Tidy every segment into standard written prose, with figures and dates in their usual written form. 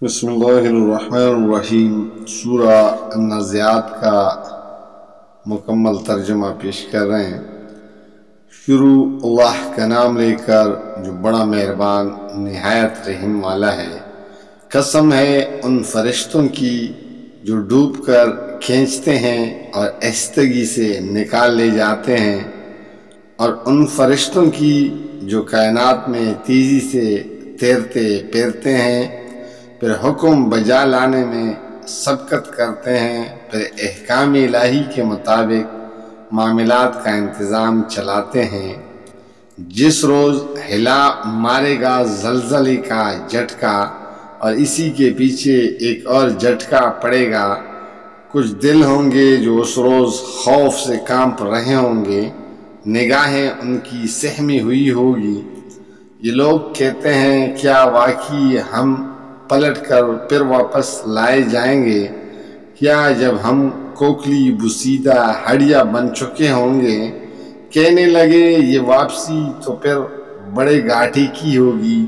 بسم اللہ الرحمن الرحیم۔ سورہ النازعات کا مکمل ترجمہ پیش کر رہے ہیں۔ شروع اللہ کا نام لے کر جو بڑا مہربان نہایت رحم والا ہے۔ قسم ہے ان فرشتوں کی جو ڈوب کر کھینچتے ہیں اور آہستگی سے نکال لے جاتے ہیں، اور ان فرشتوں کی جو کائنات میں تیزی سے تیرتے پھرتے ہیں، پھر حکم بجا لانے میں سبقت کرتے ہیں، پھر احکام الہی کے مطابق معاملات کا انتظام چلاتے ہیں۔ جس روز ہلا مارے گا زلزلے کا جھٹکا، اور اسی کے پیچھے ایک اور جھٹکا پڑے گا، کچھ دل ہوں گے جو اس روز خوف سے کانپ رہے ہوں گے، نگاہیں ان کی سہمی ہوئی ہوگی۔ یہ لوگ کہتے ہیں کیا واقعی ہم پلٹ کر پھر واپس لائے جائیں گے؟ کیا جب ہم کوکلی بسیدہ ہڈیاں بن چکے ہوں گے؟ کہنے لگے یہ واپسی تو پھر بڑے گھاٹی کی ہوگی،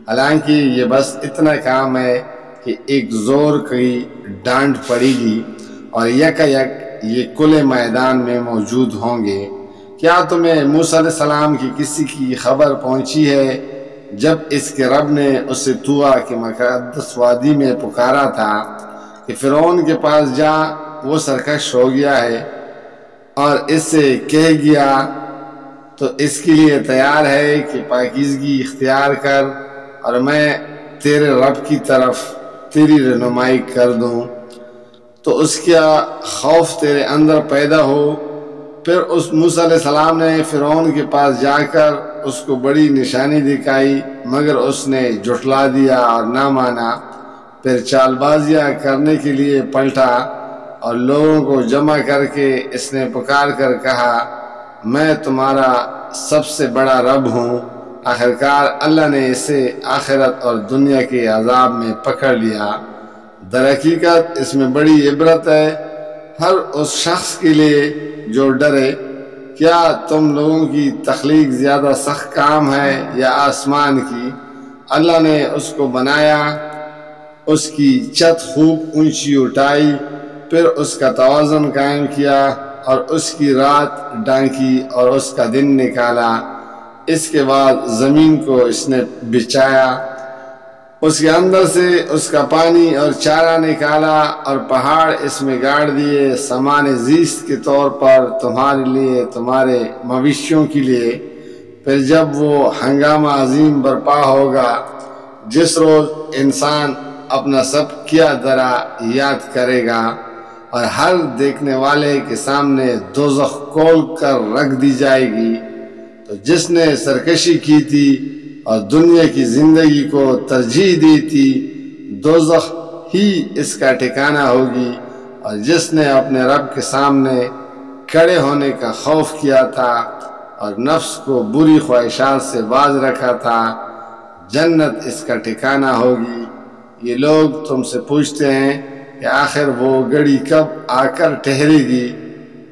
حالانکہ یہ بس اتنا کام ہے کہ ایک زور کی ڈانٹ پڑے گی اور یک یہ کھلے میدان میں موجود ہوں گے۔ کیا تمہیں موسیٰ علیہ السلام کی کسی کی خبر پہنچی ہے جب اس کے رب نے اسے طوٰ کے مقدس وادی میں پکارا تھا کہ فرعون کے پاس جا، وہ سرکش ہو گیا ہے اور اس سے کہہ گیا تو اس کے لیے تیار ہے کہ پاکیزگی اختیار کر اور میں تیرے رب کی طرف تیری رہنمائی کر دوں، تو اس کا خوف تیرے اندر پیدا ہو۔ پھر اس موسیٰ علیہ السلام نے فرعون کے پاس جا کر اس کو بڑی نشانی دکھائی، مگر اس نے جھٹلا دیا اور نہ مانا۔ پھر چال بازیاں کرنے کے لیے پلٹا اور لوگوں کو جمع کر کے اس نے پکار کر کہا، میں تمہارا سب سے بڑا رب ہوں۔ آخرکار اللہ نے اسے آخرت اور دنیا کے عذاب میں پکڑ لیا۔ در حقیقت اس میں بڑی عبرت ہے ہر اس شخص کے لیے جو ڈرے۔ کیا تم لوگوں کی تخلیق زیادہ سخت کام ہے یا آسمان کی؟ اللہ نے اس کو بنایا، اس کی چھت خوب اونچی اٹھائی، پھر اس کا توازن قائم کیا اور اس کی رات ڈھانکی اور اس کا دن نکالا۔ اس کے بعد زمین کو اس نے بچھایا، اس کے اندر سے اس کا پانی اور چارہ نکالا اور پہاڑ اس میں گاڑ دیے سامان زیست کے طور پر تمہارے لیے، تمہارے مویشیوں کے لیے۔ پھر جب وہ ہنگامہ عظیم برپا ہوگا جس روز انسان اپنا سب کیا درا یاد کرے گا اور ہر دیکھنے والے کے سامنے دوزخ کھول کر رکھ دی جائے گی، تو جس نے سرکشی کی تھی اور دنیا کی زندگی کو ترجیح دی تھی، دوزخ ہی اس کا ٹھکانہ ہوگی۔ اور جس نے اپنے رب کے سامنے کھڑے ہونے کا خوف کیا تھا اور نفس کو بری خواہشات سے باز رکھا تھا، جنت اس کا ٹھکانہ ہوگی۔ یہ لوگ تم سے پوچھتے ہیں کہ آخر وہ گھڑی کب آ کر ٹھہرے گی؟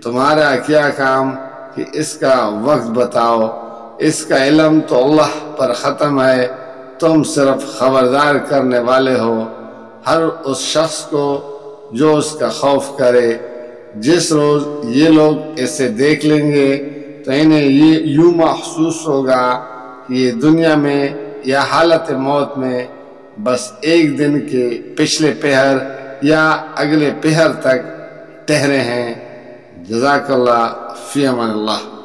تمہارا کیا کام کہ اس کا وقت بتاؤ؟ اس کا علم تو اللہ پر ختم ہے، تم صرف خبردار کرنے والے ہو ہر اس شخص کو جو اس کا خوف کرے۔ جس روز یہ لوگ اسے دیکھ لیں گے تو انہیں یہ یوں محسوس ہوگا کہ یہ دنیا میں یا حالت موت میں بس ایک دن کے پچھلے پہر یا اگلے پہر تک ٹھہرے ہیں۔ جزاک اللہ، فی امان اللہ۔